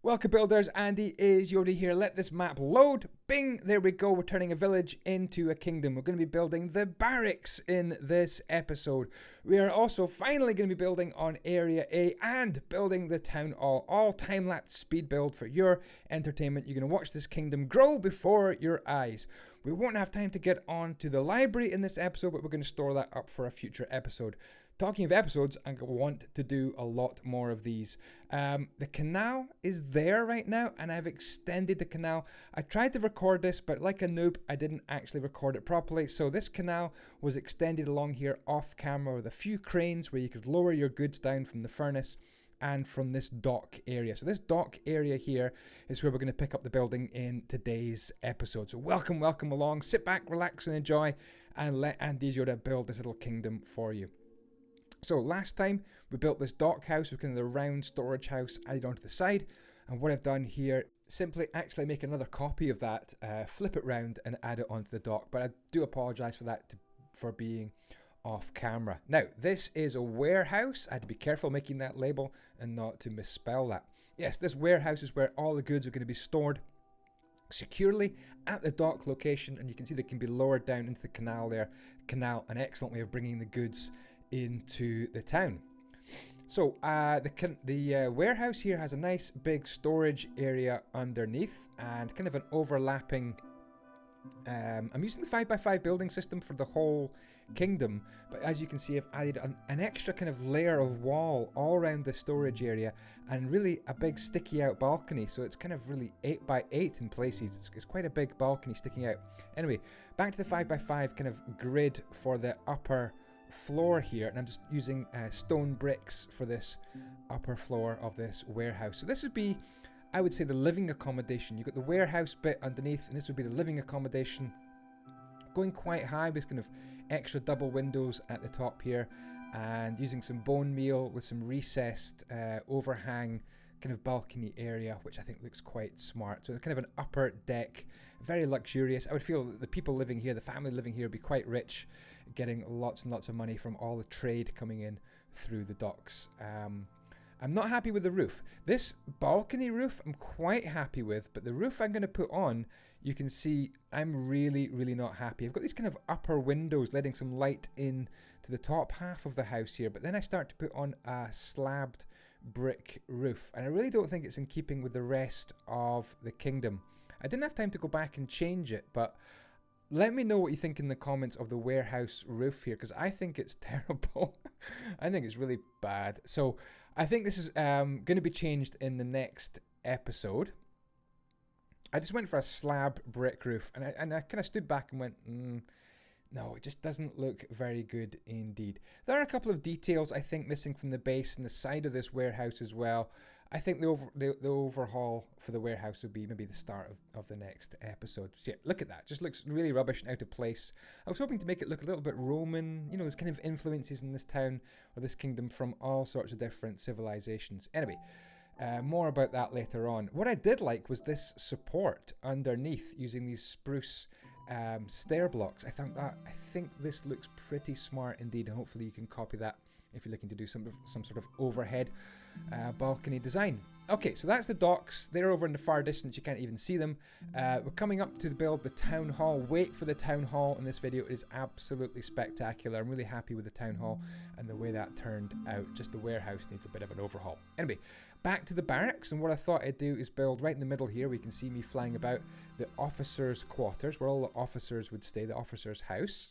Welcome builders, Andyisyoda here. Let this map load. Bing, there we go. We're turning a village into a kingdom. We're going to be building the barracks in this episode. We are also finally going to be building on Area A and building the town hall. All time-lapse speed build for your entertainment. You're going to watch this kingdom grow before your eyes. We won't have time to get on to the library in this episode, but we're going to store that up for a future episode. Talking of episodes, I want to do a lot more of these. The canal is there right now, and I've extended the canal. I tried to record this, but like a noob, I didn't actually record it properly. So this canal was extended along here off camera with a few cranes where you could lower your goods down from the furnace and from this dock area. So this dock area here is where we're going to pick up the building in today's episode. So welcome along. Sit back, relax, and enjoy, and let Andyisyoda build this little kingdom for you. So last time we built this dock house with kind of the round storage house added onto the side, and what I've done here, simply actually make another copy of that, flip it round and add it onto the dock. But I do apologise for that for being off camera. Now this is a warehouse. I had to be careful making that label and not to misspell that. Yes, this warehouse is where all the goods are going to be stored securely at the dock location, and you can see they can be lowered down into the canal there. Canal, an excellent way of bringing the goods into the town. So the warehouse here has a nice big storage area underneath and kind of an overlapping. I'm using the 5x5 building system for the whole kingdom, but as you can see, I've added an extra kind of layer of wall all around the storage area and really a big sticky out balcony. So it's kind of really 8x8 in places. It's quite a big balcony sticking out. Anyway, back to the 5x5 kind of grid for the upper floor here, and I'm just using stone bricks for this upper floor of this warehouse. So this would be, I would say, the living accommodation. You've got the warehouse bit underneath, and this would be the living accommodation. Going quite high with kind of extra double windows at the top here, and using some bone meal with some recessed overhang kind of balcony area, which I think looks quite smart. So kind of an upper deck, very luxurious. I would feel that the people living here, the family living here, would be quite rich, getting lots and lots of money from all the trade coming in through the docks. I'm not happy with the roof. This balcony roof I'm quite happy with, but the roof I'm going to put on, you can see I'm really not happy. I've got these kind of upper windows letting some light in to the top half of the house here, but then I start to put on a slabbed brick roof, and I really don't think it's in keeping with the rest of the kingdom. I didn't have time to go back and change it, but let me know what you think in the comments of the warehouse roof here, because I think it's terrible. I think it's really bad. So I think this is going to be changed in the next episode. I just went for a slab brick roof, and I kind of stood back and went, no, it just doesn't look very good indeed. There are a couple of details I think missing from the base and the side of this warehouse as well. I think the overhaul for the warehouse would be maybe the start of the next episode. So yeah, look at that. Just looks really rubbish and out of place. I was hoping to make it look a little bit Roman. You know, there's kind of influences in this town or this kingdom from all sorts of different civilizations. Anyway, more about that later on. What I did like was this support underneath using these spruce stair blocks. I think this looks pretty smart indeed, and hopefully you can copy that if you're looking to do some sort of overhead balcony design. Okay, so that's the docks. They're over in the far distance. You can't even see them. We're coming up to build the town hall. Wait for the town hall in this video. It is absolutely spectacular. I'm really happy with the town hall and the way that turned out. Just the warehouse needs a bit of an overhaul. Anyway, back to the barracks, and what I thought I'd do is build right in the middle here. We can see me flying about the officers' quarters, where all the officers would stay, the officers' house.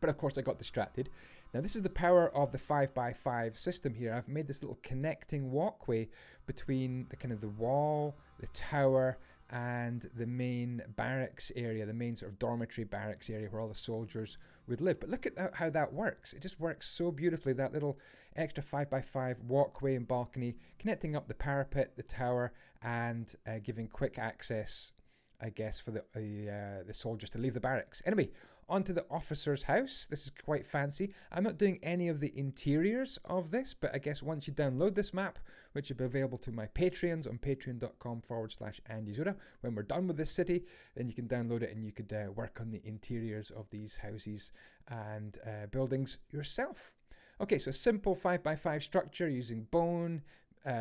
But of course I got distracted. Now this is the power of the 5x5 system here. I've made this little connecting walkway between the kind of the wall, the tower, and the main barracks area, the main sort of dormitory barracks area where all the soldiers would live. But look at how that works. It just works so beautifully, that little extra 5x5 walkway and balcony connecting up the parapet, the tower, and giving quick access, I guess, for the soldiers to leave the barracks. Anyway, onto the officer's house. This is quite fancy. I'm not doing any of the interiors of this, but I guess once you download this map, which will be available to my Patreons on patreon.com/Andyisyoda, when we're done with this city, then you can download it and you could work on the interiors of these houses and buildings yourself. Okay, so simple 5x5 structure using bone,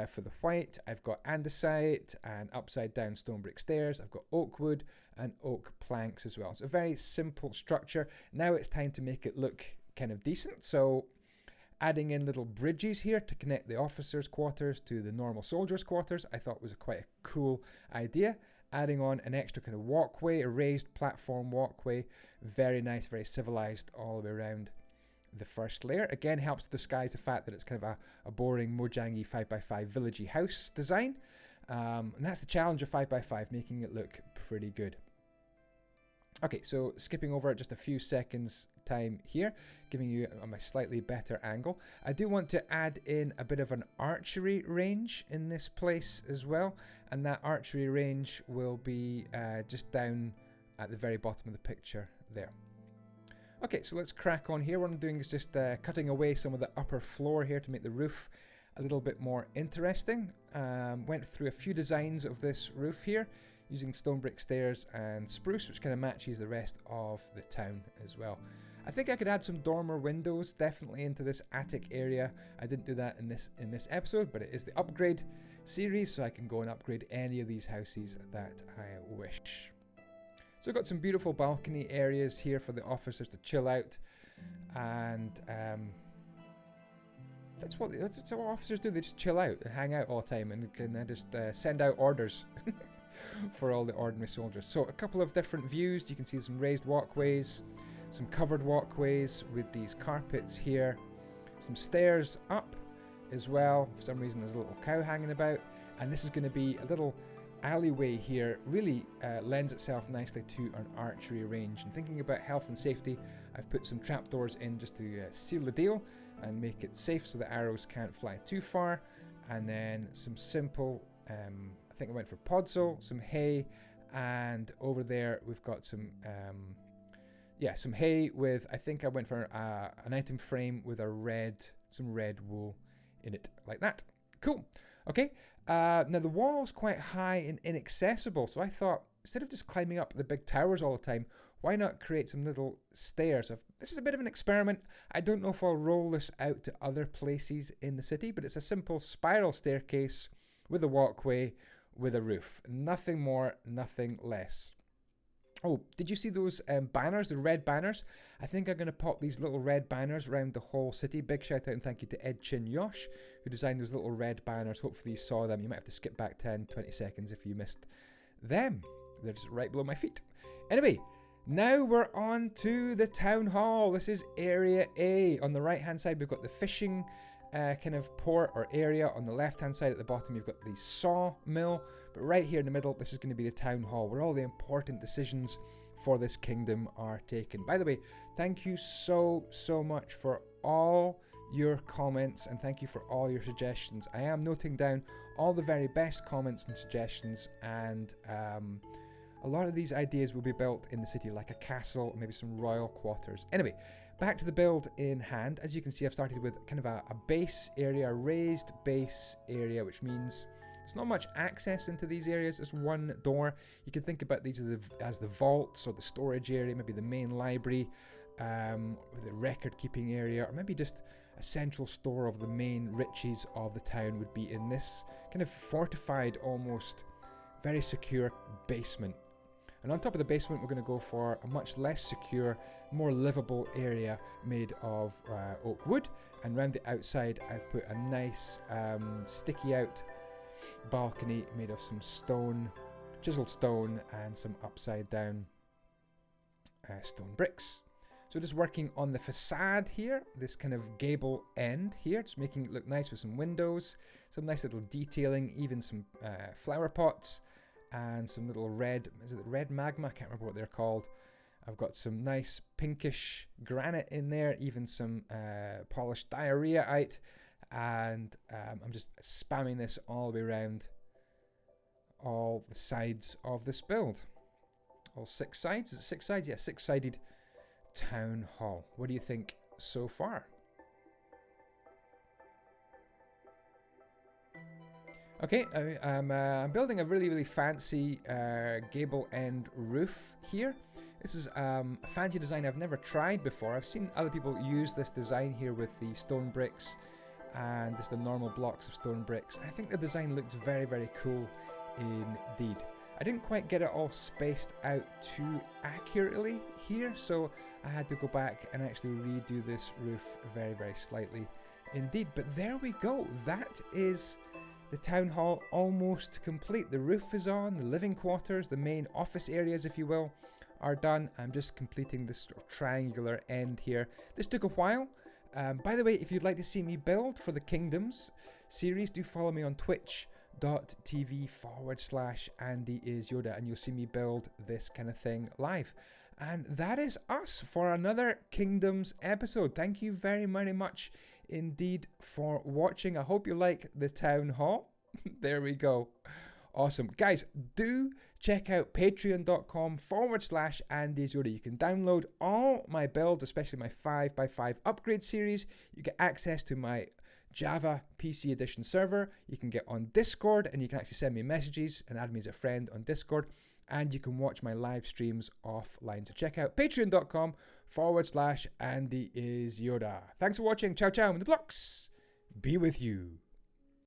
for the white, I've got andesite and upside down stone brick stairs. I've got oak wood and oak planks as well. It's a very simple structure. Now it's time to make it look kind of decent. So adding in little bridges here to connect the officers' quarters to the normal soldiers' quarters, I thought was quite a cool idea. Adding on an extra kind of walkway, a raised platform walkway. Very nice, very civilized all the way around the first layer. Again, helps to disguise the fact that it's kind of a boring Mojangi 5x5 villagey house design. And that's the challenge of 5x5, making it look pretty good. Okay, so skipping over just a few seconds time here, giving you a slightly better angle. I do want to add in a bit of an archery range in this place as well, and that archery range will be just down at the very bottom of the picture there. Okay, so let's crack on here. What I'm doing is just cutting away some of the upper floor here to make the roof a little bit more interesting. Went through a few designs of this roof here, using stone brick stairs and spruce, which kind of matches the rest of the town as well. I think I could add some dormer windows definitely into this attic area. I didn't do that in this episode, but it is the upgrade series, so I can go and upgrade any of these houses that I wish. So I've got some beautiful balcony areas here for the officers to chill out, and that's what officers do. They just chill out and hang out all the time, and can just send out orders for all the ordinary soldiers. So a couple of different views. You can see some raised walkways, some covered walkways with these carpets here, some stairs up as well. For some reason there's a little cow hanging about, and this is going to be a little alleyway here. Really lends itself nicely to an archery range. And thinking about health and safety, I've put some trapdoors in just to seal the deal and make it safe so the arrows can't fly too far. And then some simple I think I went for podzol, some hay, and over there we've got some some hay with, I think I went for an item frame with some red wool in it, like that. Cool. Okay, now the wall's quite high and inaccessible, so I thought, instead of just climbing up the big towers all the time, why not create some little stairs? This is a bit of an experiment. I don't know if I'll roll this out to other places in the city, but it's a simple spiral staircase with a walkway with a roof. Nothing more, nothing less. Oh, did you see those banners, the red banners? I think I'm going to pop these little red banners around the whole city. Big shout out and thank you to Ed Chin Yosh, who designed those little red banners. Hopefully you saw them. You might have to skip back 10, 20 seconds if you missed them. They're just right below my feet. Anyway, now we're on to the town hall. This is area A. On the right hand side, we've got the fishing kind of port or area. On the left hand side at the bottom, you've got the sawmill. But right here in the middle, this is going to be the town hall, where all the important decisions for this kingdom are taken. By the way, thank you so much for all your comments, and thank you for all your suggestions. I am noting down all the very best comments and suggestions, and a lot of these ideas will be built in the city, like a castle, maybe some royal quarters. Anyway, back to the build in hand. As you can see, I've started with kind of a base area, a raised base area, which means there's not much access into these areas. There's one door. You can think about these as the vaults or the storage area, maybe the main library, the record-keeping area, or maybe just a central store of the main riches of the town would be in this kind of fortified, almost very secure basement. And on top of the basement, we're going to go for a much less secure, more livable area made of oak wood. And around the outside, I've put a nice sticky out balcony made of some stone, chiseled stone, and some upside down stone bricks. So just working on the facade here, this kind of gable end here, just making it look nice with some windows, some nice little detailing, even some flower pots, and some little red, is it red magma? I can't remember what they're called. I've got some nice pinkish granite in there, even some polished dioriteite, and I'm just spamming this all the way around all the sides of this build. All 6 sides? Is it 6 sides? Yeah, 6-sided town hall. What do you think so far? Okay, I'm building a really fancy gable end roof here. This is a fancy design I've never tried before. I've seen other people use this design here with the stone bricks and just the normal blocks of stone bricks. I think the design looks very, very cool indeed. I didn't quite get it all spaced out too accurately here, so I had to go back and actually redo this roof very, very slightly indeed. But there we go. That is the town hall almost complete. The roof is on, the living quarters, the main office areas, if you will, are done. I'm just completing this sort of triangular end here. This took a while. By the way, if you'd like to see me build for the Kingdoms series, do follow me on twitch.tv/Andyisyoda, and you'll see me build this kind of thing live. And that is us for another Kingdoms episode. Thank you very, very much indeed for watching. I hope you like the town hall. There we go. Awesome. Guys, do check out patreon.com/Andyisyoda. You can download all my builds, especially my 5x5 upgrade series. You get access to my Java PC Edition server. You can get on Discord, and you can actually send me messages and add me as a friend on Discord. And you can watch my live streams offline. So check out patreon.com/Andyisyoda. Thanks for watching. Ciao, ciao. And the blocks be with you.